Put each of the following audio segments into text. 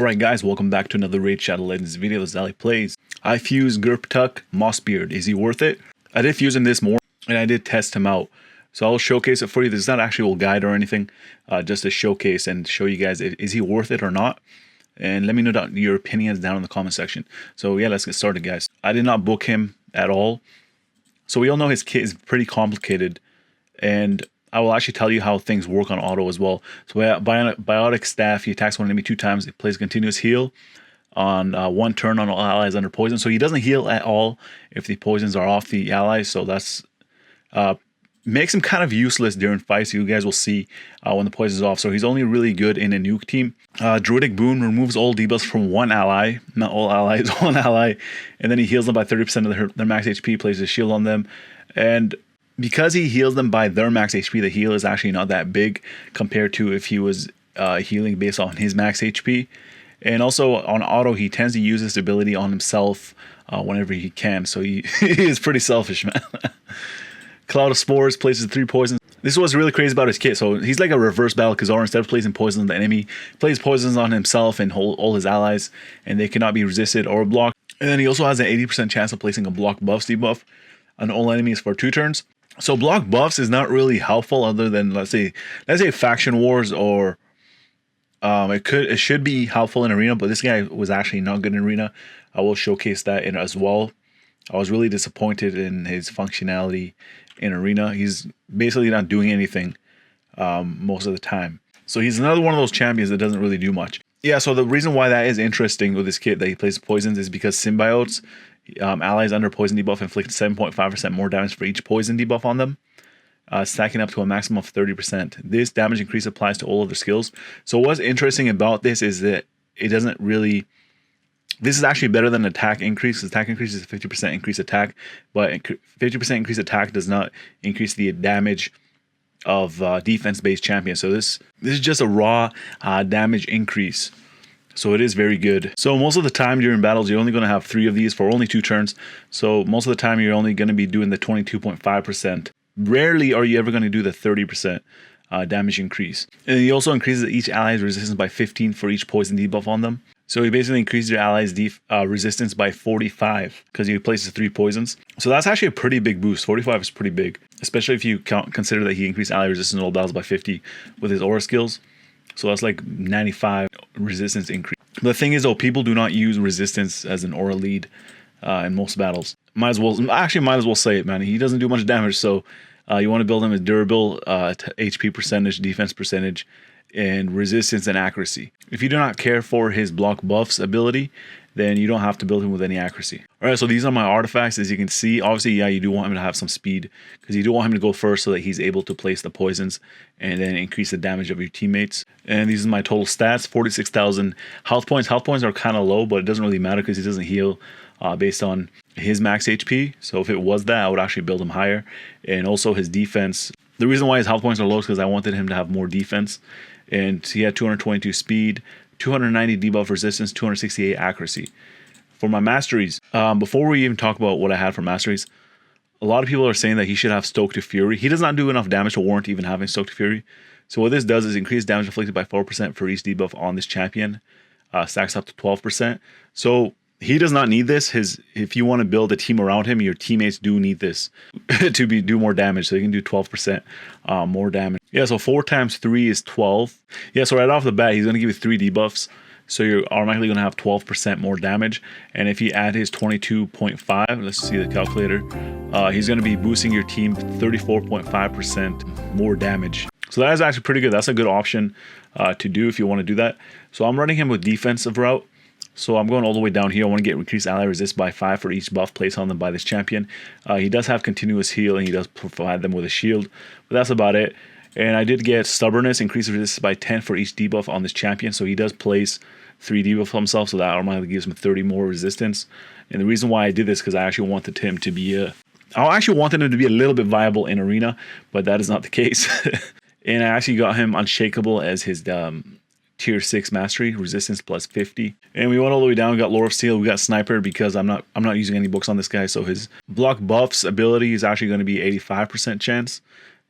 Alright guys, welcome back to another Raid Shadow Legends video. This is Ali Plays. I fused Gurptuk, Masbeard. Is he worth it? I did fuse him this morning and I did test him out. So I'll showcase it for you. This is not an actual guide or anything, just a showcase and show you guys is he worth it or not. And let me know your opinions down in the comment section. So yeah, let's get started guys. I did not book him at all. So we all know his kit is pretty complicated, and I will actually tell you how things work on auto as well. So Biotic Staff, he attacks one enemy 2 times. It plays continuous heal on 1 turn on all allies under poison. So he doesn't heal at all if the poisons are off the allies. So that's makes him kind of useless during fights. You guys will see when the poison's off. So he's only really good in a nuke team. Druidic Boon removes all debuffs from 1 ally, not all allies, 1 ally, and then he heals them by 30% of their max HP, places a shield on them, and because he heals them by their max HP, the heal is actually not that big compared to if he was healing based on his max HP. And also on auto, he tends to use this ability on himself whenever he can. So he is pretty selfish, man. Cloud of Spores places 3 poisons. This is what's really crazy about his kit. So he's like a reverse battle Kazar. Instead of placing poisons on the enemy, plays poisons on himself and all his allies, and they cannot be resisted or blocked. And then he also has an 80% chance of placing a block buffs debuff on all enemies for 2 turns. So block buffs is not really helpful other than let's say faction wars, or it should be helpful in arena, but this guy was actually not good in arena. I will showcase that in as well. I was really disappointed in his functionality in arena. He's basically not doing anything most of the time. So he's another one of those champions that doesn't really do much. Yeah, so the reason why that is interesting with this kit that he plays poisons is because symbiotes, allies under poison debuff inflict 7.5% more damage for each poison debuff on them, stacking up to a maximum of 30%. This damage increase applies to all of their skills. So what's interesting about this is that it doesn't really... This is actually better than attack increase. Attack increase is a 50% increase attack, but 50% increase attack does not increase the damage of defense-based champions. So this is just a raw damage increase. So it is very good. So most of the time during battles, you're only going to have 3 of these for only 2 turns. So most of the time, you're only going to be doing the 22.5%. Rarely are you ever going to do the 30% damage increase. And he also increases each ally's resistance by 15 for each poison debuff on them. So he basically increases your allies' resistance by 45 because he places 3 poisons. So that's actually a pretty big boost. 45 is pretty big, especially if you consider that he increased ally resistance in all battles by 50 with his aura skills. So that's like 95 resistance increase. The thing is though, people do not use resistance as an aura lead in most battles. Might as well say it, man. He doesn't do much damage, so you want to build him as durable, HP percentage, defense percentage, and resistance and accuracy. If you do not care for his block buffs ability, then you don't have to build him with any accuracy. Alright, so these are my artifacts. As you can see, obviously, yeah, you do want him to have some speed because you do want him to go first so that he's able to place the poisons and then increase the damage of your teammates. And these are my total stats: 46,000 health points. Health points are kind of low, but it doesn't really matter because he doesn't heal based on his max HP. So if it was that, I would actually build him higher. And also his defense. The reason why his health points are low is because I wanted him to have more defense. And he had 222 speed, 290 debuff resistance, 268 accuracy. For my masteries, before we even talk about what I had for masteries, a lot of people are saying that he should have Stoke to Fury. He does not do enough damage to warrant even having Stoke to Fury. So what this does is increase damage inflicted by 4% for each debuff on this champion. Stacks up to 12%. So he does not need this. If you want to build a team around him, your teammates do need this to do more damage. So you can do 12% more damage. Yeah, so 4 times 3 is 12. Yeah, so right off the bat, he's going to give you 3 debuffs. So you're automatically going to have 12% more damage. And if you add his 22.5, let's see the calculator, he's going to be boosting your team 34.5% more damage. So that is actually pretty good. That's a good option to do if you want to do that. So I'm running him with defensive route. So I'm going all the way down here. I want to get increased ally resist by 5 for each buff placed on them by this champion. He does have continuous heal and he does provide them with a shield, but that's about it. And I did get stubbornness, increased resistance by 10 for each debuff on this champion. So he does place 3 debuff for himself, so that automatically gives him 30 more resistance. And the reason why I did this because I actually wanted him to be a little bit viable in arena, but that is not the case. And I actually got him unshakable as his tier 6 mastery, resistance plus 50. And we went all the way down. We got Lore of Steel, we got Sniper because I'm not using any books on this guy, so his block buffs ability is actually going to be 85% chance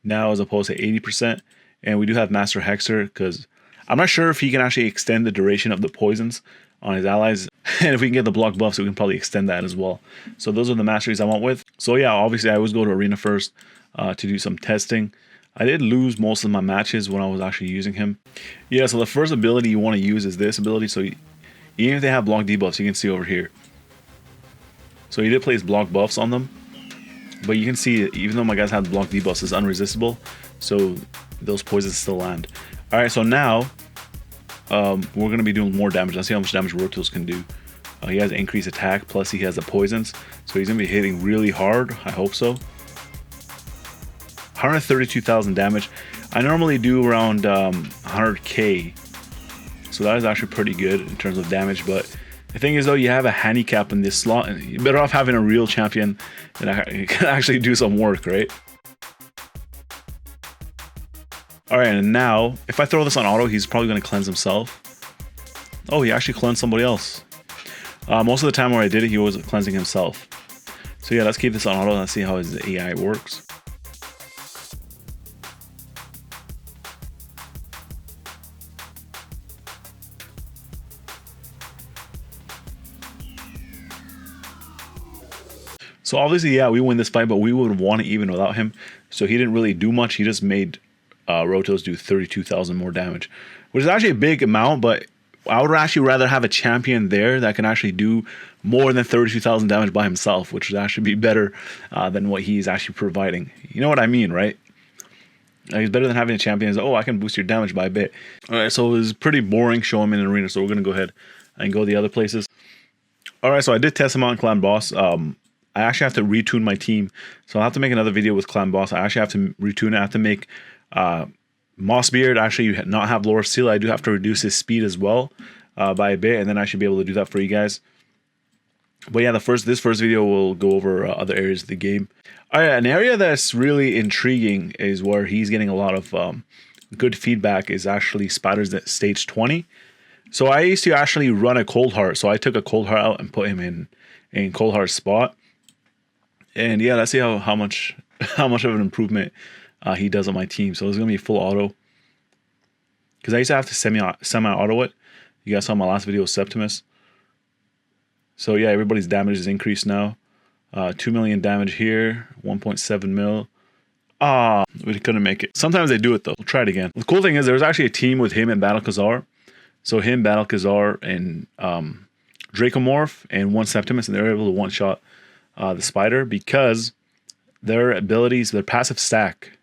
now as opposed to 80%. And we do have Master Hexer because I'm not sure if he can actually extend the duration of the poisons on his allies. And if we can get the block buffs, we can probably extend that as well. So those are the masteries I went with. So yeah, obviously I always go to arena first to do some testing. I did lose most of my matches when I was actually using him. Yeah, so the first ability you want to use is this ability. So even if they have block debuffs, you can see over here. So he did place block buffs on them. But you can see, even though my guys had block debuffs, it's unresistible. So those poisons still land. Alright, so now we're going to be doing more damage. Let's see how much damage Rotos can do. He has increased attack, plus he has the poisons. So he's going to be hitting really hard. I hope so. 132,000 damage. I normally do around 100k. So that is actually pretty good in terms of damage. But the thing is, though, you have a handicap in this slot. And you're better off having a real champion that can actually do some work, right? Alright, and now, if I throw this on auto, he's probably going to cleanse himself. Oh, he actually cleansed somebody else. Most of the time where I did it, he was cleansing himself. So yeah, let's keep this on auto and let's see how his AI works. So obviously, yeah, we win this fight, but we would have won it even without him. So he didn't really do much. He just made Rotos do 32,000 more damage, which is actually a big amount, but I would actually rather have a champion there that can actually do more than 32,000 damage by himself, which would actually be better than what he's actually providing. You know what I mean, right? He's better than having a champion. Oh, I can boost your damage by a bit. All right, so it was pretty boring showing him in an arena, so we're going to go ahead and go the other places. All right, so I did test him out in Clan Boss. I actually have to retune my team, so I'll have to make another video with Clan Boss. I actually have to retune it. I have to make Masbeard actually not have Lower Seal. I do have to reduce his speed as well by a bit, and then I should be able to do that for you guys. But yeah, this first video will go over other areas of the game. All right, an area that's really intriguing is where he's getting a lot of good feedback is actually Spiders at stage 20. So I used to actually run a Cold Heart, so I took a Cold Heart out and put him in Cold Heart's spot. And yeah, let's see how much of an improvement he does on my team. So it's gonna be full auto, because I used to have to semi-auto it. You guys saw my last video with Septimus. So yeah, everybody's damage is increased now. 2 million damage here, 1.7 mil. We couldn't make it. Sometimes they do it though. We'll try it again. The cool thing is there's actually a team with him and Battle Khazar. So him, Battle Khazar, and Dracomorph and one Septimus, and they're able to one-shot the Spider because their abilities, their passive stack.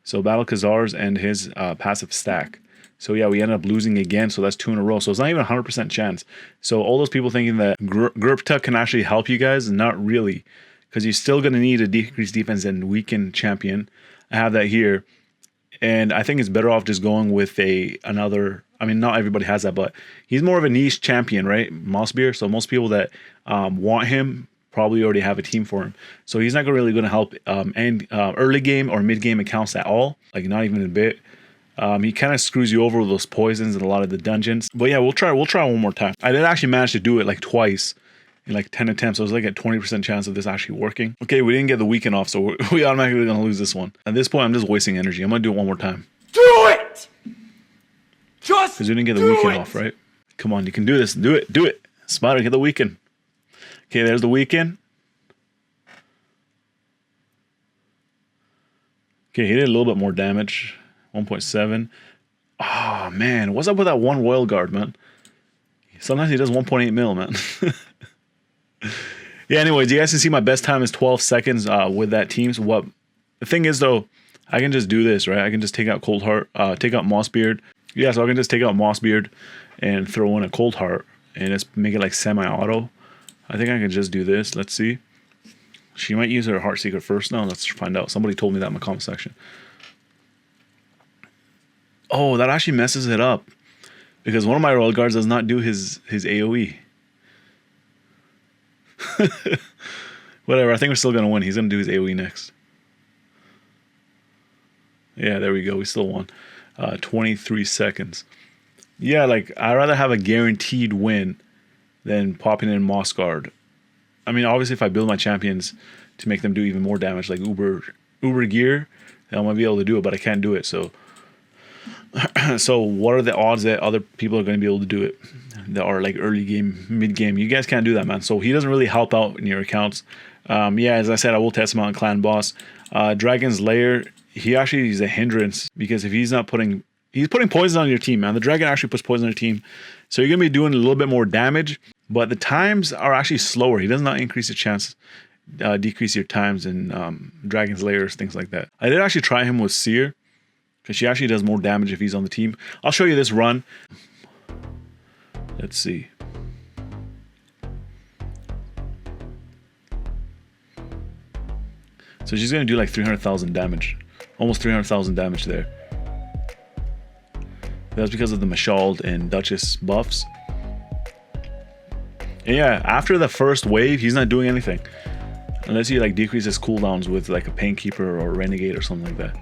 So Battle Khazar's and his passive stack. So yeah, we ended up losing again, so that's 2 in a row. So it's not even a 100% chance. So all those people thinking that Gurptuk can actually help you guys, not really. Because you're still going to need a decreased defense and weakened champion. I have that here. And I think it's better off just going with another... I mean, not everybody has that, but he's more of a niche champion, right? Masbeard. So most people that want him probably already have a team for him. So he's not really going to help early game or mid game accounts at all. Like not even a bit. He kind of screws you over with those poisons in a lot of the dungeons. But yeah, we'll try one more time. I did actually manage to do it like twice in like 10 attempts. So it was like a 20% chance of this actually working. Okay, we didn't get the weekend off, so we automatically going to lose this one. At this point, I'm just wasting energy. I'm going to do it one more time. Do it! Just because we didn't get the weekend off, right? Come on, you can do this. Do it. Do it. Spider, get the weekend. Okay, there's the weekend. Okay, he did a little bit more damage. 1.7. Oh, man. What's up with that one Royal Guard, man? Sometimes he does 1.8 mil, man. Yeah, anyways, you guys can see my best time is 12 seconds with that team. So the thing is, though, I can just do this, right? I can just take out Cold Heart, take out Masbeard. Yeah, so I can just take out Masbeard and throw in a Cold Heart and just make it like semi-auto. I think I can just do this. Let's see. She might use her Heart Secret first now. Let's find out. Somebody told me that in the comment section. Oh, that actually messes it up. Because one of my Royal Guards does not do his AoE. Whatever, I think we're still going to win. He's going to do his AoE next. Yeah, there we go. We still won. 23 seconds. Yeah, like, I'd rather have a guaranteed win than popping in Moss Guard. I mean, obviously, if I build my champions to make them do even more damage, like Uber Gear, then I might be able to do it, but I can't do it, so So what are the odds that other people are going to be able to do it that are like early game, mid game? You guys can't do that, man. So he doesn't really help out in your accounts. Yeah, as I said, I will test him out in Clan Boss. Dragon's Lair, he actually is a hindrance because if he's not putting, he's putting poison on your team, man. The dragon actually puts poison on your team. So you're going to be doing a little bit more damage, but the times are actually slower. He does not increase the chance, decrease your times in Dragon's Lairs, things like that. I did actually try him with Seer, because she actually does more damage if he's on the team. I'll show you this run. Let's see. So she's going to do like 300,000 damage. Almost 300,000 damage there. That's because of the Mashald and Duchess buffs. And yeah, after the first wave, he's not doing anything. Unless he like decreases cooldowns with like a Painkeeper or Renegade or something like that.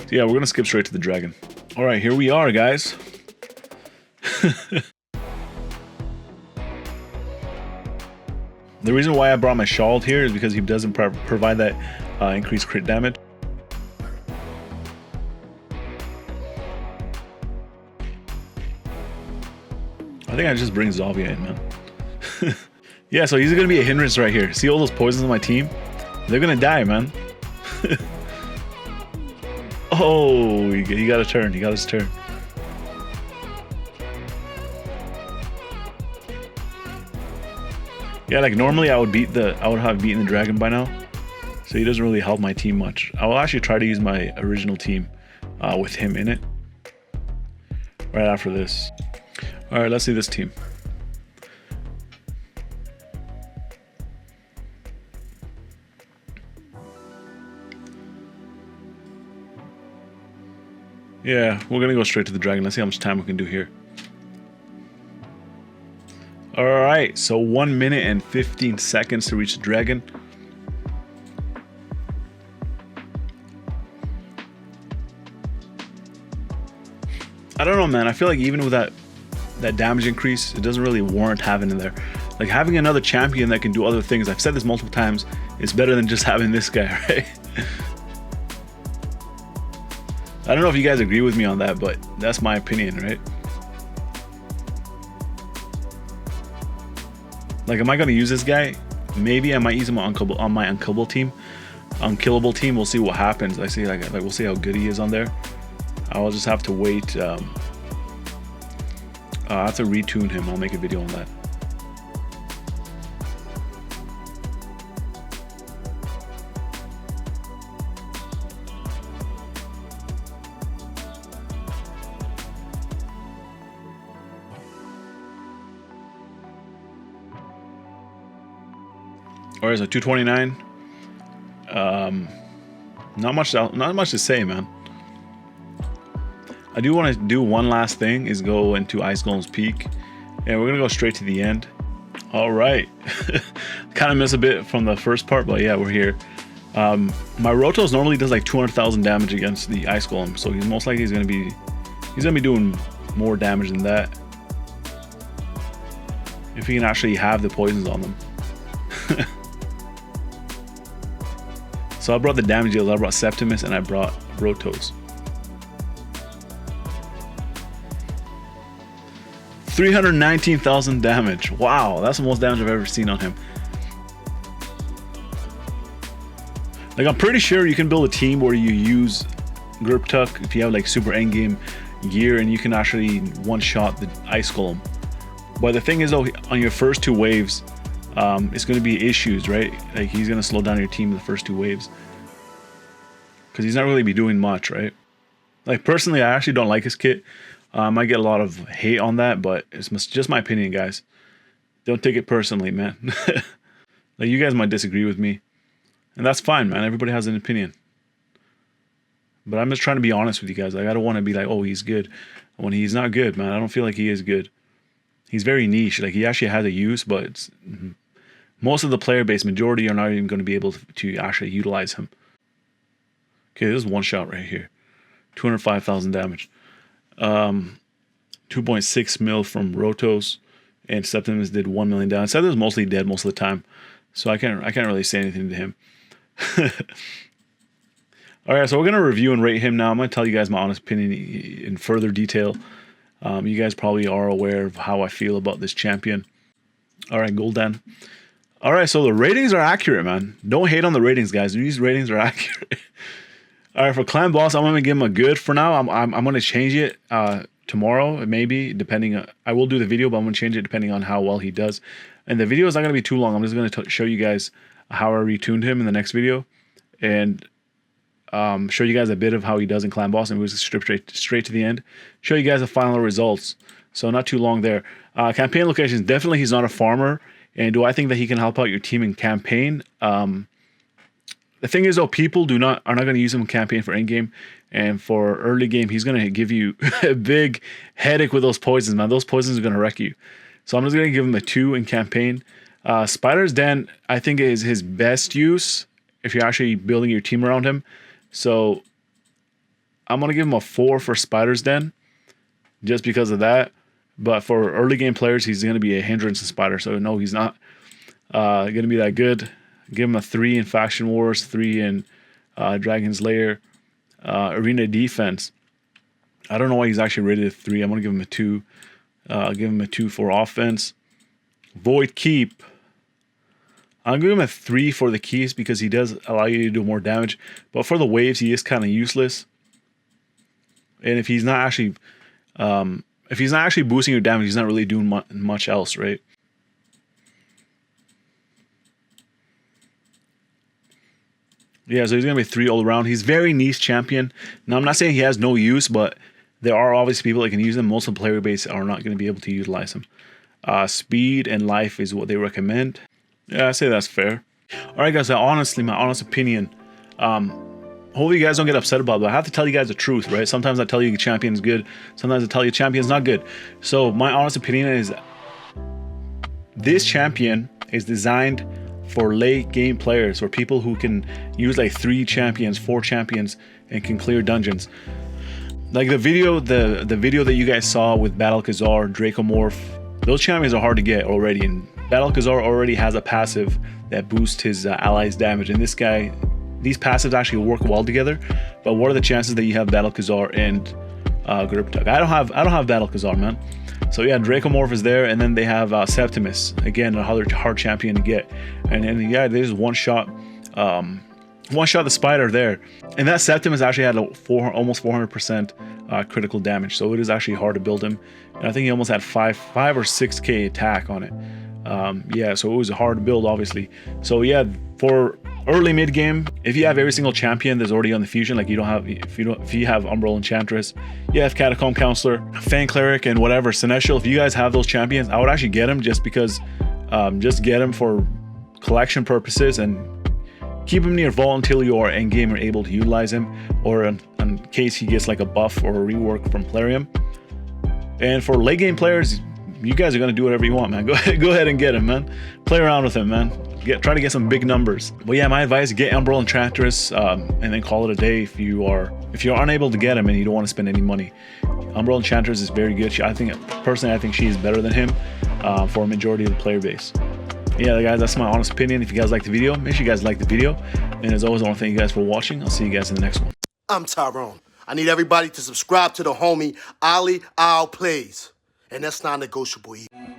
So yeah, we're gonna skip straight to the dragon. All right, here we are, guys. The reason why I brought my Shald here is because he doesn't provide that increased crit damage. I think I just bring Zavia in, man. Yeah, so he's gonna be a hindrance right here. See all those poisons on my team? They're gonna die, man. Oh, he got a turn. He got his turn. Yeah, like normally I would have beaten the dragon by now. So he doesn't really help my team much. I will actually try to use my original team with him in it. Right after this. Alright, let's see this team. Yeah, we're gonna go straight to the dragon. Let's see how much time we can do here. Alright, so 1 minute and 15 seconds to reach the dragon. I don't know, man. I feel like even with that damage increase, it doesn't really warrant having in there. Like having another champion that can do other things, I've said this multiple times, is better than just having this guy, right? I don't know if you guys agree with me on that, but that's my opinion, right? Like, am I going to use this guy? Maybe I might use him on my unkillable team. Unkillable team, we'll see what happens. I see, like we'll see how good he is on there. I'll just have to wait. I have to retune him. I'll make a video on that. Alright, so 229. Not much to say, man. I do want to do one last thing, is go into Ice Golem's Peak. And we're going to go straight to the end. Alright. Kind of missed a bit from the first part, but yeah, we're here. My Rotos normally does like 200,000 damage against the Ice Golem, so he's most likely he's gonna be doing more damage than that. If he can actually have the poisons on them. So I brought the damage deals. I brought Septimus and I brought Rotos. 319,000 damage. Wow, that's the most damage I've ever seen on him. Like, I'm pretty sure you can build a team where you use Gurptuk if you have like super endgame gear and you can actually one-shot the Ice Golem. But the thing is though, on your first two waves, it's going to be issues, right? Like, he's going to slow down your team in the first two waves. Because he's not really be doing much, right? Like, personally, I actually don't like his kit. I might get a lot of hate on that, but it's just my opinion, guys. Don't take it personally, man. Like, you guys might disagree with me. And that's fine, man. Everybody has an opinion. But I'm just trying to be honest with you guys. Like, I don't want to be like, oh, he's good, when he's not good, man. I don't feel like he is good. He's very niche. Like, he actually has a use, but it's, most of the player base, majority, are not even going to be able to actually utilize him. Okay, this is one shot right here. 205,000 damage. 2.6 mil from Rotos, and Septimus did 1 million damage. Septimus was mostly dead most of the time, so I can't really say anything to him. All right, so we're going to review and rate him now. I'm going to tell you guys my honest opinion in further detail. You guys probably are aware of how I feel about this champion. All right, Golem. All right, so the ratings are accurate, man. Don't hate on the ratings, guys. These ratings are accurate. All right, for Clan Boss, I'm going to give him a good for now. I'm going to change it tomorrow, maybe, depending. I will do the video, but I'm going to change it depending on how well he does. And the video is not going to be too long. I'm just going to show you guys how I retuned him in the next video. And show you guys a bit of how he does in Clan Boss, and we'll just straight to the end. Show you guys the final results. So not too long there. Campaign locations, definitely he's not a farmer. And do I think that he can help out your team in campaign? The thing is, though, people are not going to use him in campaign for in-game. And for early game, he's going to give you a big headache with those poisons, man. Those poisons are going to wreck you. So I'm just going to give him a 2 in campaign. Spider's Den, I think, is his best use if you're actually building your team around him. So I'm going to give him a 4 for Spider's Den just because of that. But for early game players, he's going to be a hindrance in Spider. So no, he's not going to be that good. Give him a 3 in Faction Wars, 3 in Dragon's Lair. Arena Defense, I don't know why he's actually rated a 3. I'm going to give him a 2. Give him a 2 for offense. Void Keep, I'm going to give him a 3 for the keys because he does allow you to do more damage. But for the waves, he is kind of useless. And if he's not actually boosting your damage, he's not really doing much else, right? Yeah, so he's going to be 3 all around. He's very niche champion. Now, I'm not saying he has no use, but there are obviously people that can use him. Most of the player base are not going to be able to utilize him. Speed and life is what they recommend. Yeah, I say that's fair. All right, guys, honestly, my honest opinion, hopefully you guys don't get upset about it, but I have to tell you guys the truth, right? Sometimes I tell you champion's good. Sometimes I tell you champion's not good. So my honest opinion is this champion is designed for late game players, or people who can use like 3 champions, 4 champions, and can clear dungeons. Like the video that you guys saw with Battle Khazar, Dracomorph, those champions are hard to get already, and Battle Khazar already has a passive that boosts his allies' damage, and this guy, these passives actually work well together. But what are the chances that you have Battle Khazar and Gurptuk? I don't have Battle Khazar, man. So yeah, Dracomorph is there, and then they have Septimus, again, another hard champion to get, and yeah, they just one shot the spider there, and that Septimus actually had almost 400% critical damage, so it is actually hard to build him. And I think he almost had 5 or 6k attack on it. Yeah, so it was hard to build, obviously. So yeah, for early mid game, if you have every single champion that's already on the fusion, like if you have Umbral Enchantress, you have Catacomb Counselor, Fang Cleric, and whatever Celestial, if you guys have those champions, I would actually get them just because, just get them for collection purposes and keep him near Vault until you are end game or able to utilize him, or in case he gets like a buff or a rework from Plarium. And for late game players, you guys are going to do whatever you want, man. Go ahead and get him, man. Play around with him, man. Try to get some big numbers. But yeah, my advice: get Umbral Enchantress, and then call it a day if you're unable to get him and you don't want to spend any money. Umbral Enchantress is very good. I think she is better than him for a majority of the player base. Yeah, guys, that's my honest opinion. If you guys like the video, make sure you guys like the video. And as always, I want to thank you guys for watching. I'll see you guys in the next one. I'm Tyrone. I need everybody to subscribe to the homie Ali Al Plays. And that's non-negotiable either.